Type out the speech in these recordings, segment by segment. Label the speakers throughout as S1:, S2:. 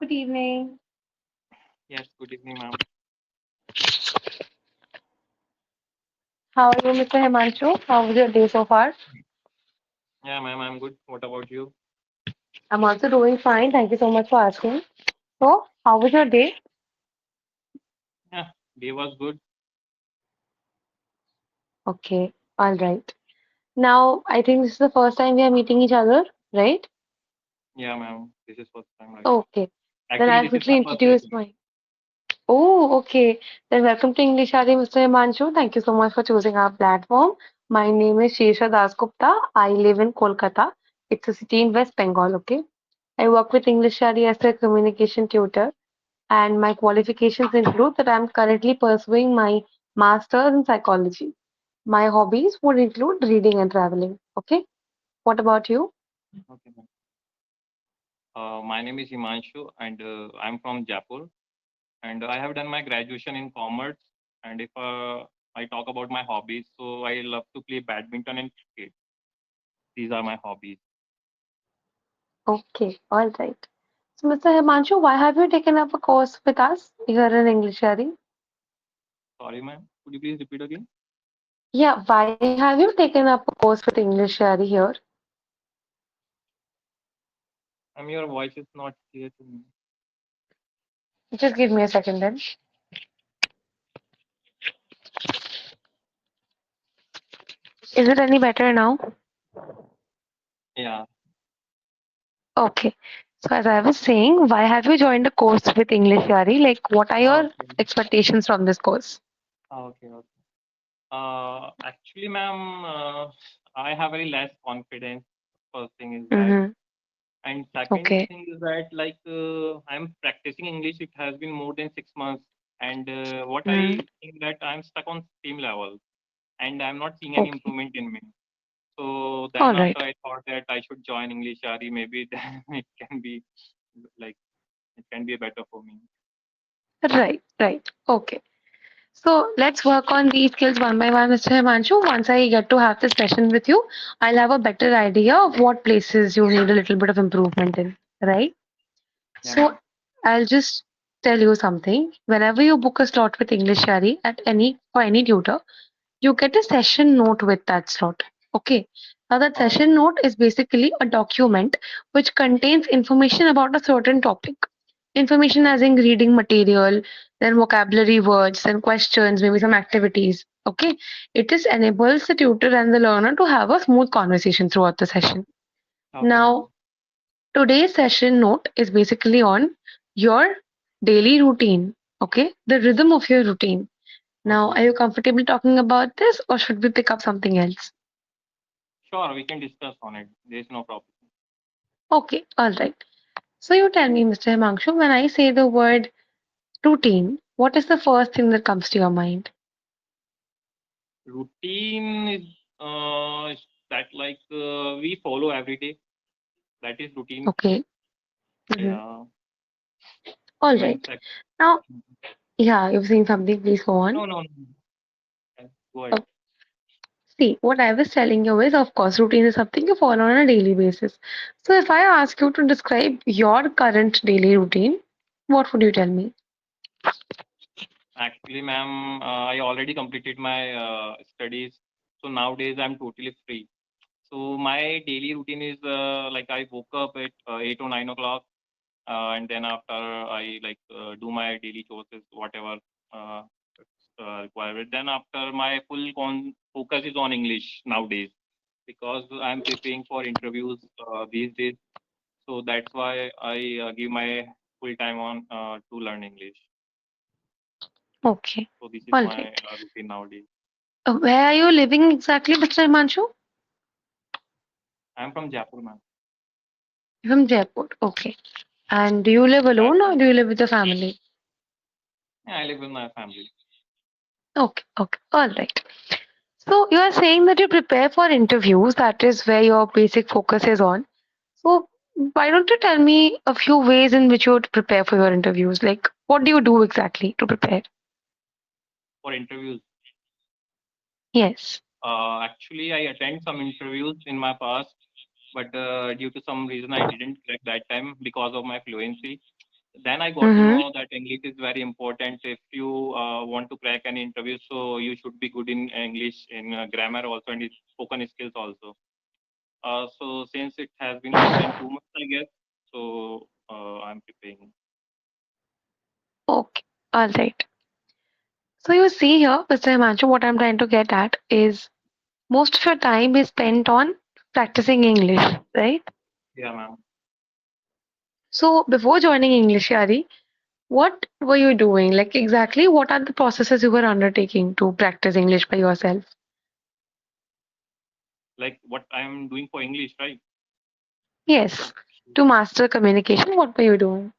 S1: Good evening.
S2: Yes, good evening, ma'am.
S1: How are you, Mr. Himanshu? How was your day so far?
S2: Yeah, ma'am, I'm good. What about you?
S1: I'm also doing fine. Thank you so much for asking. So, how was your day?
S2: Yeah, day was good.
S1: Okay, all right. Now, I think this is the first time we are meeting each other, right?
S2: Yeah, ma'am. This is first time, right?
S1: Okay. Then
S2: Actually,
S1: I'll
S2: this is my
S1: quickly
S2: first
S1: introduce
S2: session.
S1: my. Oh, okay. Then welcome to English RA, Mr. Himanshu. Thank you so much for choosing our platform. My name is Shirsha Dasgupta. I live in Kolkata. It's a city in West Bengal, okay? I work with English RA as a communication tutor. And my qualifications include that I'm currently pursuing my master's in psychology. My hobbies would include reading and traveling. Okay, what about you?
S2: Okay, ma'am. My name is Himanshu, and I'm from Jaipur. And I have done my graduation in commerce. And if I talk about my hobbies, so I love to play badminton and cricket. These are my hobbies.
S1: Okay, all right. So, Mr. Himanshu, why have you taken up a course with us here in English Sharing?
S2: Sorry, ma'am. Could you please repeat again?
S1: Yeah, why have you taken up a course with English Sharing here?
S2: Your voice is not clear to me.
S1: Just give me a second then. Is it any better now?
S2: Yeah.
S1: Okay. So, as I was saying, why have you joined a course with English Shari? Like, what are your
S2: Okay.
S1: expectations from this course?
S2: Okay. Okay. Actually, ma'am, I have very less confidence. First thing is that,
S1: Mm-hmm.
S2: and second
S1: Okay.
S2: thing is that I'm practicing English. It has been more than 6 months, and what
S1: Mm-hmm.
S2: I think that I'm stuck on same level, and I'm not seeing any
S1: Okay.
S2: improvement in me. So
S1: All
S2: then after
S1: right.
S2: I thought that I should join English RE, maybe then it can be like it can be better for me.
S1: Right. Right. Okay. So let's work on these skills one by one, Mr. Himanshu. Once I get to have this session with you, I'll have a better idea of what places you need a little bit of improvement in. Right.
S2: Yeah,
S1: So
S2: ma'am.
S1: I'll just tell you something. Whenever you book a slot with English Shari at any for any tutor, you get a session note with that slot. Okay. Now, that session
S2: Okay.
S1: note is basically a document which contains information about a certain topic. Information as in reading material, then vocabulary words, then questions, maybe some activities. Okay. It just enables the tutor and the learner to have a smooth conversation throughout the session.
S2: Okay,
S1: Now,
S2: ma'am.
S1: today's session note is basically on your daily routine. Okay. The rhythm of your routine. Now,
S2: Okay,
S1: are you
S2: ma'am.
S1: comfortable talking about this or should we pick up something else?
S2: Sure, we can discuss on it. There is no problem.
S1: Okay, all right. So you tell me, Mr. Himanshu, when I say the word routine, what is the first thing that comes to your mind?
S2: Routine is that we follow every day. That is routine.
S1: Okay. Mhm.
S2: Yeah.
S1: All
S2: And
S1: right. Now, yeah, you've seen something. Please go on.
S2: no, no, no. Go
S1: Uh,
S2: ahead.
S1: See, what I was telling you is, of course, routine is something you follow on a daily basis. So if I ask you to describe your current daily routine, what would you tell me?
S2: Actually, ma'am, I already completed my studies. So nowadays I'm totally free. So my daily routine is I woke up at 8 or 9 o'clock, and then after I do my daily chores, whatever uh, required. Then after my full focus is on English nowadays because I'm preparing for interviews these days. So that's why I give my full time on to learn English.
S1: Okay.
S2: So this is
S1: All
S2: my
S1: right.
S2: routine nowadays.
S1: Where are you living exactly, Mr. Himanshu?
S2: I'm from Jaipur, ma'am.
S1: From Jaipur. Okay. And do you live alone or
S2: Jaipur.
S1: do you live with your family?
S2: Yeah, I live with my family.
S1: Okay, okay, all right. So you are saying that you prepare for interviews, that is where your basic focus is on. So why don't you tell me a few ways in which you would prepare for your interviews? Like, what do you do exactly to prepare?
S2: For interviews.
S1: Yes.
S2: Actually, I attend some interviews in my past, but due to some reason, I didn't crack that time because of my fluency. Then I got to
S1: Mm-hmm.
S2: know that English is very important if you want to crack an interview. So you should be good in English, in grammar also, and in spoken skills also. So since it has been more than 2 months, I guess, so I'm preparing.
S1: Okay. All right. So you see here, Mr. Himanshu, what I'm trying to get at is most of your time is spent on practicing English, right?
S2: Yeah, ma'am.
S1: So before joining English Yari, what were you doing? Like exactly what are the processes you were undertaking to practice English by yourself?
S2: Like what I'm doing for English, right?
S1: Yes. To master communication, what were you doing?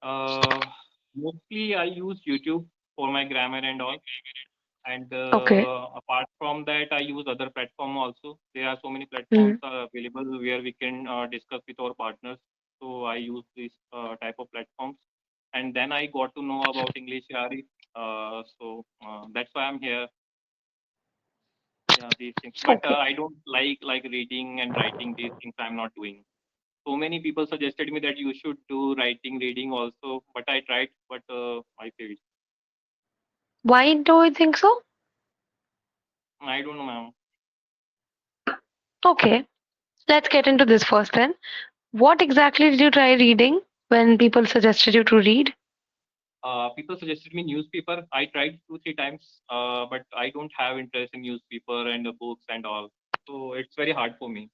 S2: Uh, Mostly I use YouTube for my grammar and all. And
S1: Okay.
S2: apart from that, I use other platform also. There are so many platforms
S1: Mhm.
S2: available where we can discuss with our partners. So I use this type of platforms. And then I got to know about English Yari. So that's why I'm here. Yeah, these things. But
S1: Okay.
S2: I don't like reading and writing these things. I'm not doing. So many people suggested me that you should do writing, reading also. But I tried, but I failed.
S1: Why do you think so?
S2: I don't know, ma'am.
S1: Okay. Let's get into this first then. What exactly did you try reading when people suggested you to read?
S2: People suggested me newspaper. I tried 2 3 times, but I don't have interest in newspaper and books and all. So it's very hard for me.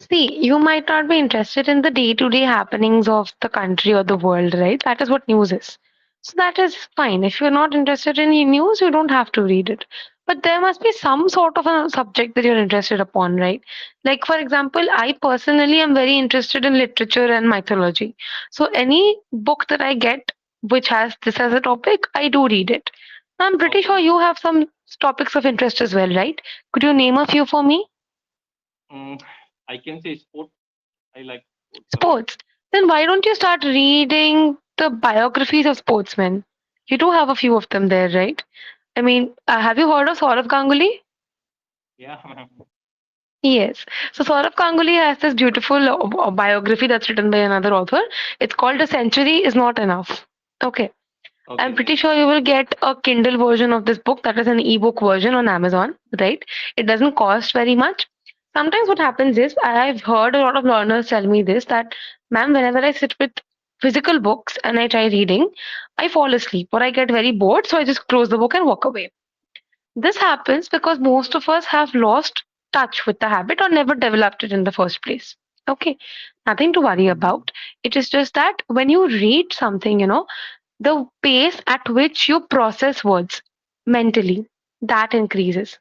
S1: See, you might not be interested in the day to day happenings of the country or the world, right? That is what news is. So that is fine. If you're not interested in news, you don't have to read it. But there must be some sort of a subject that you're interested upon, right? Like, for example, I personally am very interested in literature and mythology. So any book that I get which has this as a topic, I do read it. I'm pretty
S2: Okay,
S1: sure
S2: ma'am.
S1: you have some topics of interest as well, right? Could you name a few for me?
S2: Mm, I can say sport. I like sports a lot.
S1: Sports. Then why don't you start reading the biographies of sportsmen? You do have a few of them there, right? I mean, have you heard of Saurav Ganguly?
S2: Yeah, ma'am.
S1: Yes. So Saurav Ganguly has this beautiful biography that's written by another author. It's called A Century Is Not Enough. Okay. I'm
S2: Okay,
S1: pretty
S2: yes.
S1: sure you will get a Kindle version of this book, that is an ebook version on Amazon, right? It doesn't cost very much. Sometimes what happens is, I've heard a lot of learners tell me this that, ma'am, whenever I sit with physical books and I try reading, I fall asleep or I get very bored, so I just close the book and walk away. This happens because most of us have lost touch with the habit or never developed it in the first place. Okay, nothing to worry
S2: Mhm.
S1: about. It is just that when you read something, the pace at which you process words mentally, that increases,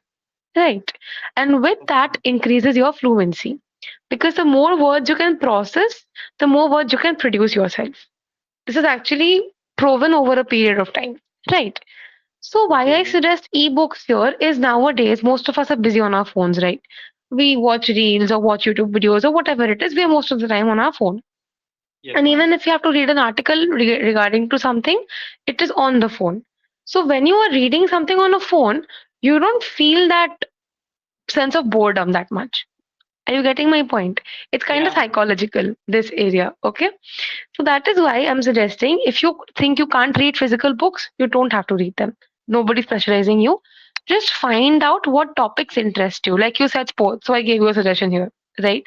S1: right? And with that
S2: Okay.
S1: increases your fluency, because the more words you can process, the more words you can produce yourself. This is actually proven over a period of time, right? So why
S2: Okay,
S1: I
S2: okay.
S1: suggest ebooks here is, nowadays most of us are busy on our phones, right? We watch reels or watch YouTube videos or whatever it is, we are most of the time on our phone.
S2: Yes,
S1: And
S2: ma'am.
S1: even if you have to read an article regarding to something, it is on the phone. So when you are reading something on a phone, you don't feel that sense of boredom that much. Are you getting my point? It's kind of
S2: Yeah.
S1: psychological, this area. Okay. So that is why I'm suggesting, if you think you can't read physical books, you don't have to read them. Nobody's pressurizing you. Just find out what topics interest you. Like you said, sports. So I gave you a suggestion here, right?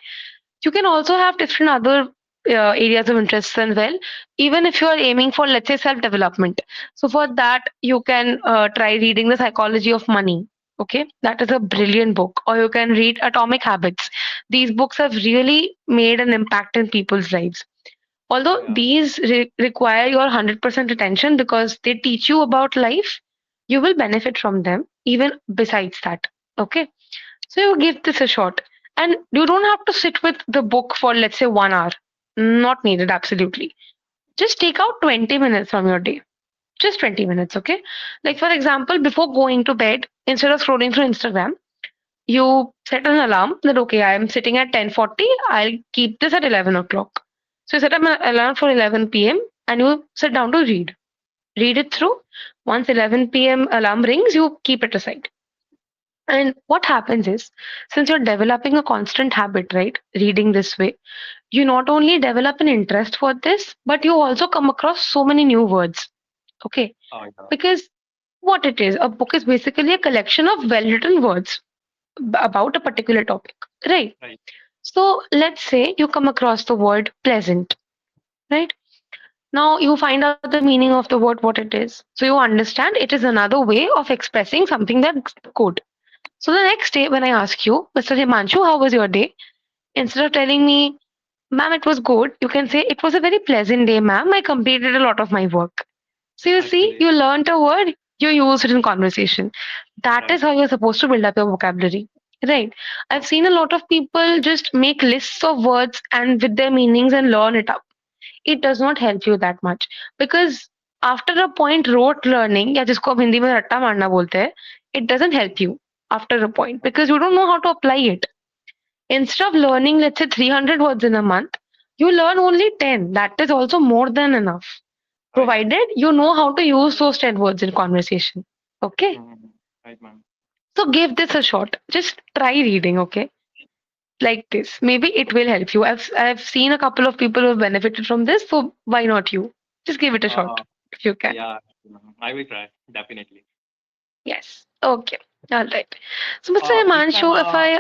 S1: You can also have different other areas of interest as well, even if you are aiming for, let's say, self development. So for that you can try reading The Psychology of Money. Okay, that is a
S2: Okay.
S1: brilliant book. Or you can read Atomic Habits. These books have really made an impact in people's lives, although
S2: Yeah.
S1: these require your 100% attention because they teach you about life. You will benefit from them even besides that. Okay, so you give this a shot. And you don't have to sit with the book for, let's say, 1 hour. Not needed, absolutely. Just take out 20 minutes from your day. Just 20 minutes, okay? Like, for example, before going to bed, instead of scrolling through Instagram, you set an alarm that, okay, I am sitting at 10:40, I'll keep this at 11 o'clock. So you set up an alarm for 11 p.m. and you sit down to read. Read it through.
S2: Okay.
S1: Once 11 p.m. alarm rings, you keep it aside. And what happens is, since you're developing a constant habit, right, reading this way, you not only develop an interest for this, but you also come across so many new words. Okay.
S2: Yeah.
S1: Because what it is, a book is basically a collection of well written words about a particular topic, right?
S2: Right.
S1: So let's say you come across the word pleasant, right? Now you find out the meaning of the word, what it is. So you understand it is another way of expressing something that's good. So the next day, when I ask you, Mr. Himanshu, how was your day? Instead of telling me, ma'am, it was good, you can say, it was a very pleasant day, ma'am. I completed a lot of my work. So you see,
S2: Actually,
S1: you learned a word, you used it in conversation. That is
S2: right.
S1: how you're supposed to build up your vocabulary. Right. I've
S2: Okay.
S1: seen a lot of people just make lists of words and with their meanings and learn it up. It does not help you that much because after a point rote learning या जिसको हम हिंदी में रट्टा मारना बोलते हैं, it doesn't help you after a point because you don't know how to apply it. Instead of learning, let's say 300 words in a month, you learn only 10. That is also more than enough,
S2: Right.
S1: provided you know how to use those 10 words in conversation. Okay?
S2: Mm-hmm. Right, ma'am.
S1: So give this a shot. Just try reading, okay? Like this. Maybe it will help you. I've seen a couple of people who have benefited from this, so why not you? Just give it a shot
S2: Uh,
S1: if you can.
S2: yeah, I will try definitely.
S1: Yes. Okay. All right. So Mr.
S2: Please, ma'am.
S1: Himanshu, if I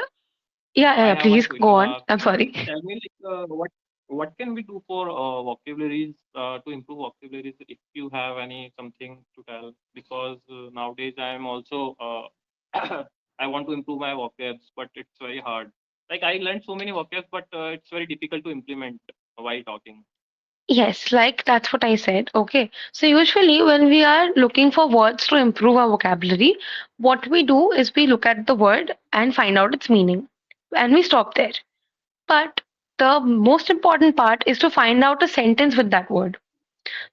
S2: I
S1: yeah,
S2: have one
S1: please go
S2: question.
S1: on. I'm
S2: Can you
S1: sorry.
S2: tell me like what can we do for vocabularies to improve vocabularies if you have any something to tell? Because nowadays I am also I want to improve my vocabs, but it's very hard. Like I learned so many vocabs, but it's very difficult to implement while talking.
S1: Yes, like that's what I said. Okay. So usually when we are looking for words to improve our vocabulary, what we do is we look at the word and find out its meaning. And we stop there. But the most important part is to find out a sentence with that word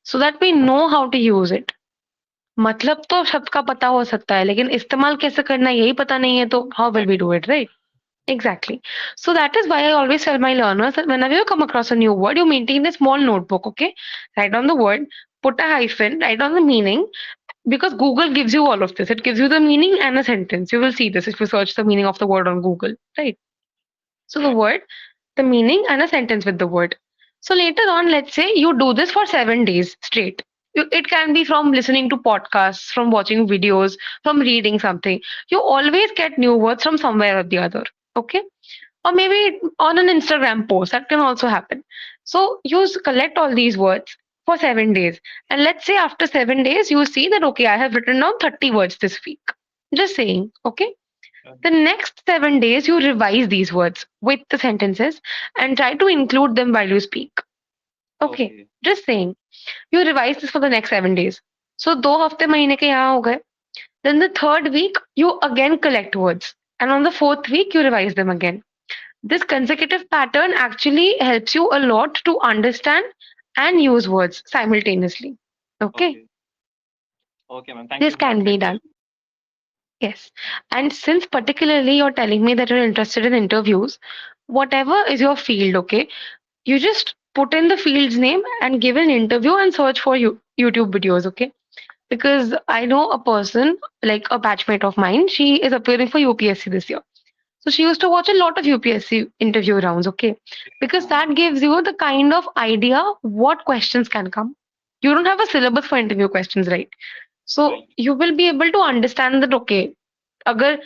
S1: so that we know how to use it. मतलब तो शब्द का पता हो सकता है लेकिन इस्तेमाल कैसे करना है यही पता नहीं है तो how will we do it, right? Exactly. So that is why I always tell my learners that whenever you come across a new word, you maintain a small notebook, okay? Write down the word, put a hyphen, write down the meaning, because Google gives you all of this. It gives you the meaning and a sentence. You will see this if you search the meaning of the word on Google, right? So the
S2: Yeah.
S1: word, the meaning, and a sentence with the word. So later on, let's say you do this for 7 days straight. It can be from listening to podcasts, from watching videos, from reading something. You always get new words from somewhere or the other. Okay, or maybe on an Instagram post. That can also happen. So you collect all these words for 7 days. And let's say after 7 days, you see that, okay, I have written down 30 words this week. Just saying, okay? The next 7 days, you revise these words with the sentences and try to include them while you speak. Okay,
S2: Okay.
S1: just saying. You revise this for the next 7 days. So, 2 हफ्ते महीने के यहाँ हो गए. Then the third week, you again collect words. And on the fourth week, you revise them again. This consecutive pattern actually helps you a lot to understand and use words simultaneously. Okay,
S2: Okay. Okay, ma'am. Thank
S1: this
S2: you. That
S1: can be
S2: really
S1: done.
S2: helps.
S1: Yes. And since particularly you're telling me that you're interested in interviews, whatever is your field, okay, you just put in the field's name and give an interview and search for YouTube videos, okay? Because I know a person, like a batchmate of mine, she is appearing for UPSC this year. So she used to watch a lot of UPSC interview rounds, okay? Because
S2: Mhm.
S1: that gives you the kind of idea what questions can come. You don't have a syllabus for interview questions, right? So
S2: Right.
S1: you will be able to understand that, okay, अगर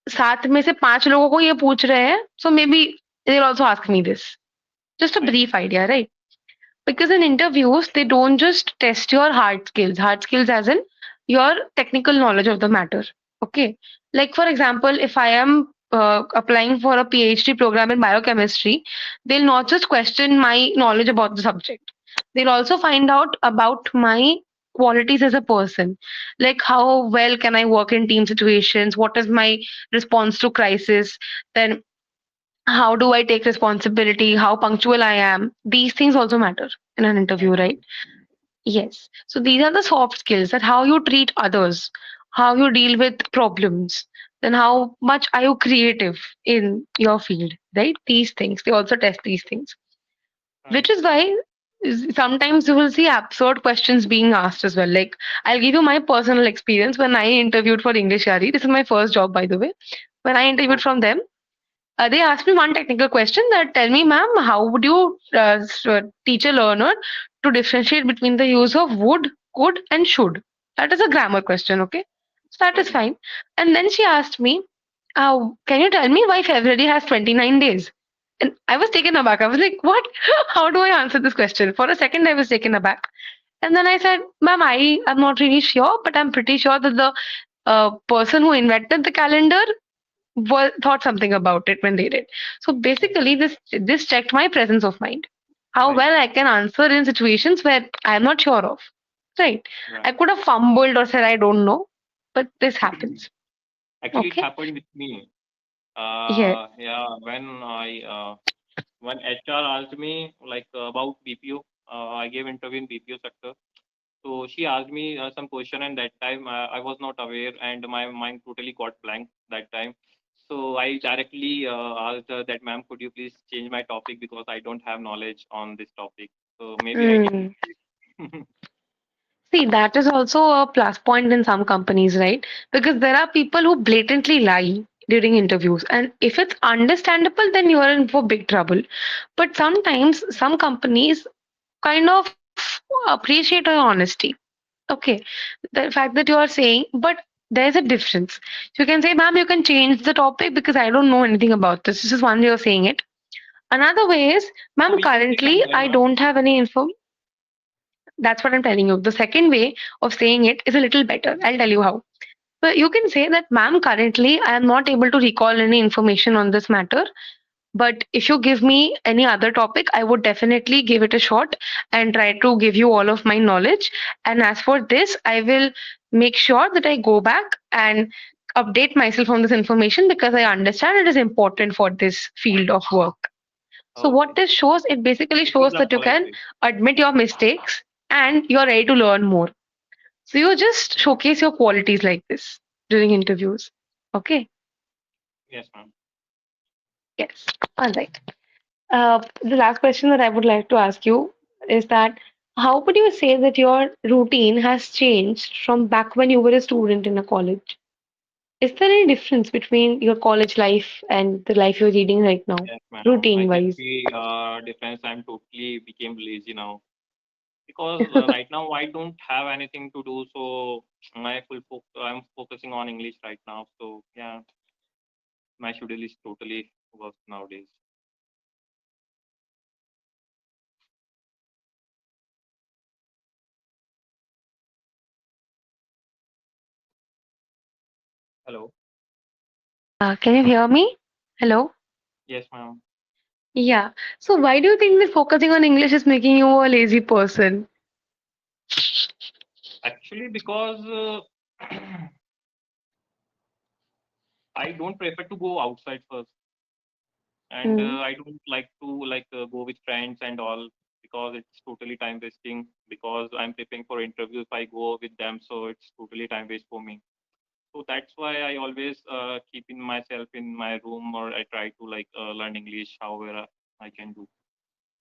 S1: 7 में से 5 लोगों को ये पूछ रहे हैं, so maybe they'll also ask me this. Just a
S2: Right.
S1: brief idea, right? Because in interviews, they don't just test your hard skills as in your technical knowledge of the matter. Okay. Like, for example, if I am applying for a PhD program in biochemistry, they'll not just question my knowledge about the subject, they'll also find out about my qualities as a person. Like, how well can I work in team situations? What is my response to crisis? Then how do I take responsibility? How punctual I am? These things also matter in an interview,
S2: Right,
S1: right?
S2: ma'am.
S1: Yes. So these are the soft skills that how you treat others, how you deal with problems, then how much are you creative in your field, right? These things, they also test these things. Which
S2: Right.
S1: is why Sometimes you will see absurd questions being asked as well. Like, I'll give you my personal experience when I interviewed for English RE. This is my first job, by the way. When I interviewed
S2: Okay.
S1: from them, they asked me one technical question that tell me, ma'am, how would you teach a learner to differentiate between the use of would, could, and should? That is a grammar question, okay? So that is
S2: Okay.
S1: fine. And then she asked me, can you tell me why February has 29 days? And I was taken aback. I was like, what? How do I answer this question? For a second, I was taken aback. And then I said, ma'am, I am not really sure, but I'm pretty sure that the person who invented the calendar thought something about it when they did. So basically,
S2: Okay.
S1: this checked my presence of mind, how
S2: Right.
S1: well I can answer in situations where I am not sure of. Right? I
S2: Right.
S1: could have fumbled or said I don't know, but this happens.
S2: Actually, it
S1: Okay.
S2: happened with me.
S1: Yeah.
S2: Yeah, when HR asked me like about BPO, I gave interview in BPO sector. So she asked me some question, and that time I was not aware, and my mind totally got blank that time. So I directly asked her that, ma'am, could you please change my topic because I don't have knowledge on this topic. So maybe I did
S1: Mm.
S2: mistake.
S1: See, that is also a plus point in some companies, right? Because there are people who blatantly lie during interviews. And if it's understandable, then you are in for big trouble. But sometimes some companies kind of appreciate your honesty. Okay. The fact that you are saying, but there's a difference. You can say, ma'am, you can change the topic because I don't know anything about this. This is one way of saying it. Another way is,
S2: So
S1: ma'am,
S2: which is different
S1: currently
S2: then,
S1: I
S2: ma'am?
S1: don't have any info. That's what I'm telling you. The second way of saying it is a little better. I'll tell you how. But you can say that, ma'am, currently I am not able to recall any information on this matter. But if you give me any other topic, I would definitely give it a shot and try to give you all of my knowledge. And as for this, I will make sure that I go back and update myself on this information because I understand it is important for this field of work. So what
S2: Okay.
S1: this shows, it basically
S2: This is
S1: shows
S2: a
S1: that you
S2: polite
S1: can
S2: way.
S1: admit your mistakes and you're ready to learn more. So you just
S2: Right.
S1: showcase your qualities like this during interviews. Okay.
S2: Yes, ma'am.
S1: Yes. All right. The last question that I would like to ask you is that how would you say that your routine has changed from back when you were a student in a college? Is there any difference between your college life and the life you're leading right now,
S2: Yes, ma'am. I
S1: routine
S2: can
S1: wise?
S2: see difference. I'm totally became lazy now because right now I don't have anything to do. So I'm focusing on English right now. So yeah, my schedule is totally work nowadays. Hello.
S1: Can you hear me? Hello?
S2: Yes, ma'am.
S1: Yeah. So why do you think that focusing on English is making you a lazy person?
S2: Actually, because I don't prefer to go outside first, and
S1: Hmm.
S2: I don't like to go with friends and all because it's totally time wasting. Because I'm preparing for interview, if I go with them, so it's totally time waste for me. So that's why I always keep in myself in my room, or I try to learn English however I can do.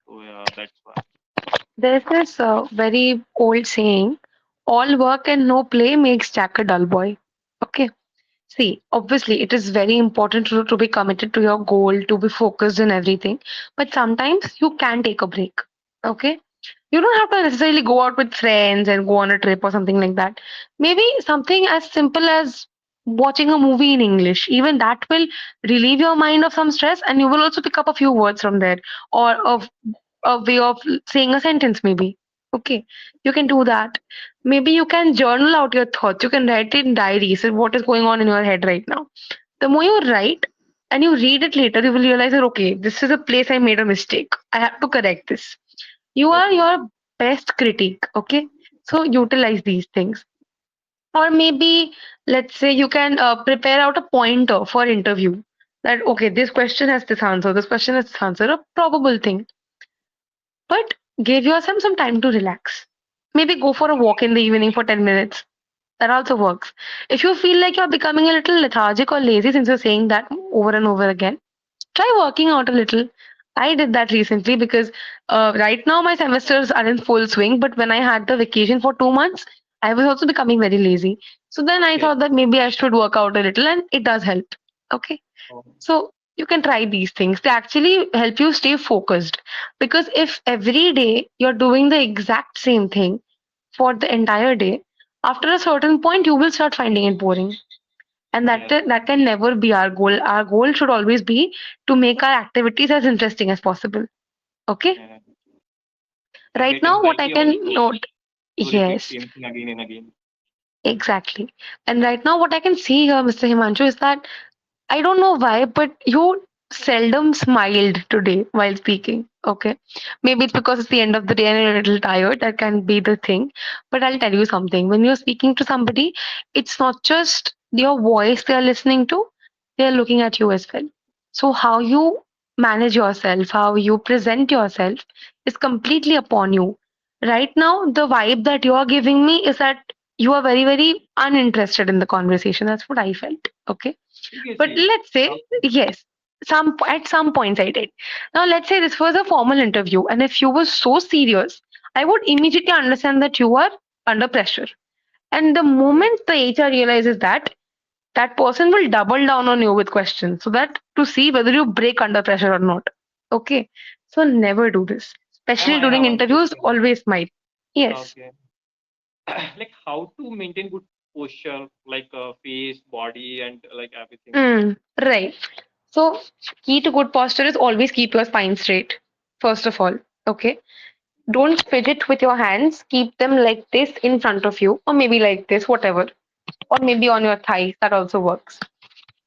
S2: So yeah, that's why.
S1: There's this very old saying, all work and no play makes Jack a dull boy. Okay. See, obviously, it is very important to be committed to your goal, to be focused in everything. But sometimes you can take a break. Okay. You don't have to necessarily go out with friends and go on a trip or something like that. Maybe something as simple as watching a movie in English. Even that will relieve your mind of some stress and you will also pick up a few words from there or a way of saying a sentence, maybe. Okay. You can do that. Maybe you can journal out your thoughts. You can write it in diaries and what is going on in your head right now. The more you write and you read it later, you will realize that okay, this is a place I made a mistake. I have to correct this. You are
S2: Okay.
S1: your best critic, okay? So utilize these things. Or maybe let's say you can prepare out a pointer for interview that okay, this question has this answer, this question has this answer, a probable thing. But give yourself some time to relax. Maybe go for a walk in the evening for 10 minutes. That also works. If you feel like you're becoming a little lethargic or lazy since you're saying that over and over again, try working out a little. I did that recently because right now my semesters are in full swing. But when I had the vacation for 2 months, I was also becoming very lazy. So then I
S2: Yes.
S1: thought that maybe I should work out a little, and it does help. Okay.
S2: Oh,
S1: So you can try these things. They actually help you stay focused. Because if every day you're doing the exact same thing for the entire day, after a certain point, you will start finding it boring. And
S2: yes.
S1: that can never be our goal. Our goal should always be to make our activities as interesting as possible. Okay.
S2: Yeah. I
S1: Right
S2: get
S1: now, what I
S2: anxiety about
S1: can note,
S2: to repeat
S1: yes,
S2: same thing again and again.
S1: exactly. And right now, what I can see here, Mr. Himanshu, is that I don't know why, but you seldom smiled today while speaking. Okay. Maybe it's because it's the end of the day and you're a little tired. That can be the thing. But I'll tell you something. When you're speaking to somebody, it's not just your voice they're listening to, they're looking at you as well. So, how you manage yourself, how you present yourself is completely upon you. Right now, the vibe that you are giving me is that you are very, very uninterested in the conversation. That's what I felt. Okay, but
S2: Seriously.
S1: let's say,
S2: Okay.
S1: yes, at some points I did. Now let's say this was a formal interview, and if you were so serious, I would immediately understand that you are under pressure. And the
S2: Yes.
S1: moment the HR realizes that, that person will double down on you with questions, so that to see whether you break under pressure or not. Okay, so never do this,
S2: Ma'am,
S1: especially
S2: I have
S1: during
S2: one
S1: interviews.
S2: question.
S1: Always smile. Yes.
S2: Okay. Like how to maintain good posture, like face, body, and like everything.
S1: Right. So, key to good posture is always keep your spine straight. First of all, okay. Don't fidget with your hands. Keep them like this in front of you, or maybe like this, whatever, or maybe on your thighs. That also works.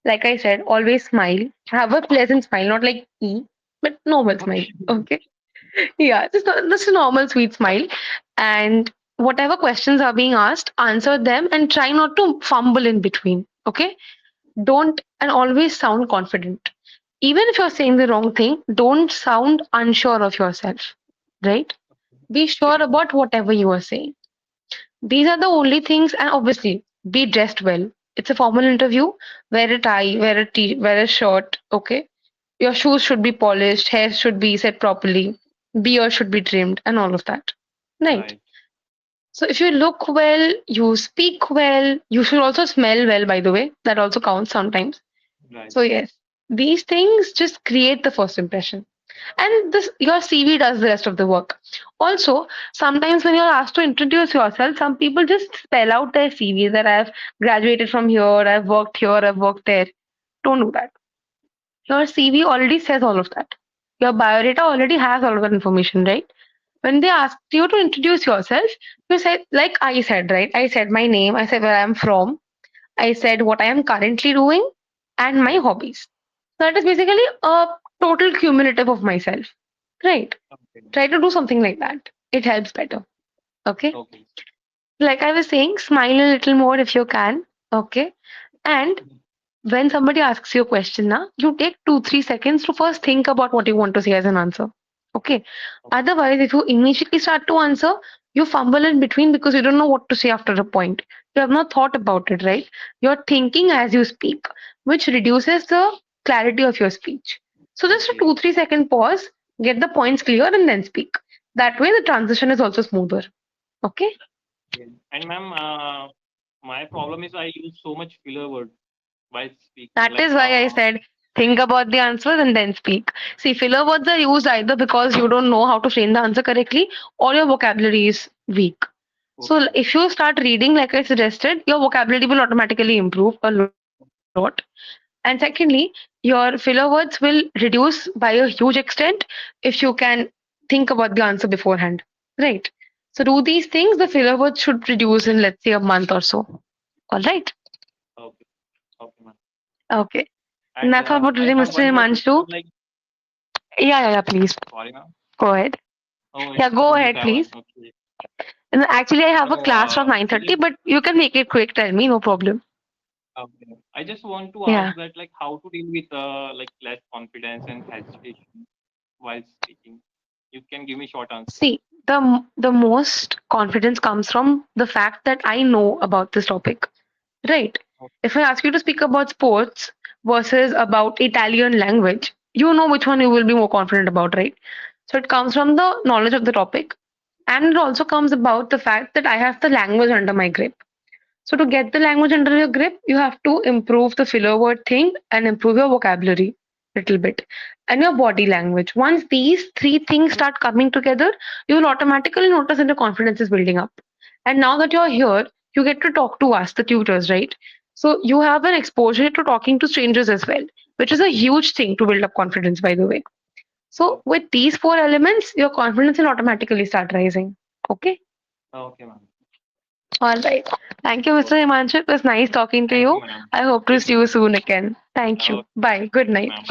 S1: Like I said, always smile. Have a pleasant smile, not like but normal smile.
S2: Okay.
S1: Okay. Yeah, just a normal sweet smile. And whatever questions are being asked, answer them and try not to fumble in between. Okay. Don't and always sound confident. Even if you're saying the wrong thing, don't sound unsure of yourself. Right? Be sure about whatever you are saying. These are the only things, and obviously, be dressed well. It's a formal interview. Wear a tie, wear a shirt. Okay, your shoes should be polished, hair should be set properly, beard should be trimmed, and all of that. Right.
S2: Right.
S1: So if you look well, you speak well. You should also smell well. By the way, that also counts sometimes.
S2: Right.
S1: So yes, these things just create the first impression, and this your CV does the rest of the work. Also, sometimes when you're asked to introduce yourself, some people just spell out their CV that I've graduated from here, I've worked there. Don't do that. Your CV already says all of that. Your biodata already has all of that information, right? When they ask you to introduce yourself, you said, like I said, right? I said my name, I said where I'm from, I said what I am currently doing, and my
S2: Right.
S1: hobbies. So that is basically a total cumulative of myself. Right.
S2: Okay.
S1: Try to do something like that. It helps better. Okay.
S2: Okay.
S1: Like I was saying, smile a little more if you can. Okay. And when somebody asks you a question now, you take 2, 3 seconds to first think about what you want to say as an answer. Okay. Otherwise, if you immediately start to answer, you fumble in between because you don't know what to say after a point. You have not thought about it, right? You're thinking as you speak, which reduces the clarity of your speech. So just a
S2: Okay.
S1: 2, 3 second pause, get the points clear, and then speak. That way, the transition is also smoother. Okay.
S2: Yeah. And ma'am, my problem is I use so much filler word while speaking.
S1: That
S2: Like,
S1: is why I said think about the answers and then speak. See, filler words are used either because you don't know how to frame the answer correctly or your vocabulary is weak. So,
S2: okay.
S1: if you start reading like I suggested, your vocabulary will automatically improve a lot. And secondly, your filler words will reduce by a huge extent if you can think about the answer beforehand. Right. So, do these things, the filler words should reduce in, let's say, a month or so. All right.
S2: Okay. Okay, ma'am.
S1: Okay. And
S2: And
S1: that's all about
S2: I
S1: today,
S2: have
S1: Mr.
S2: one more question.
S1: Himanshu.
S2: Like,
S1: Yeah, please.
S2: sorry, ma'am.
S1: Go ahead.
S2: Oh,
S1: Yeah,
S2: it's
S1: go ahead,
S2: 27.
S1: please.
S2: Okay.
S1: And actually, I have a
S2: No,
S1: class from
S2: I
S1: 9:30,
S2: just
S1: but you can make it quick. Tell me, no problem.
S2: okay. I just want to ask
S1: Yeah.
S2: that, like, how to deal with like less confidence and hesitation while speaking. You can give me short answer.
S1: See, the most confidence comes from the fact that I know about this topic. Right.
S2: Okay.
S1: If I ask you to speak about sports versus about Italian language, you know which one you will be more confident about, right? So it comes from the knowledge of the topic, and it also comes about the fact that I have the language under my grip. So to get the language under your grip, you have to improve the filler word thing and improve your vocabulary little bit and your body language. Once these three things start coming together, you will automatically notice that your confidence is building up. And now that you're here, you get to talk to us, the tutors, right? So you have an exposure to talking to strangers as well, which is a huge thing to build up confidence, by the way. So
S2: Okay.
S1: with these four elements, your confidence will automatically start rising. Okay.
S2: Okay, ma'am.
S1: All right. Thank you, Mr.
S2: Okay.
S1: Himanshu. It was nice talking to
S2: Thank you,
S1: you.
S2: ma'am.
S1: I hope to
S2: You
S1: see
S2: too.
S1: you soon again. Thank you.
S2: Okay,
S1: Bye. Good night.
S2: ma'am.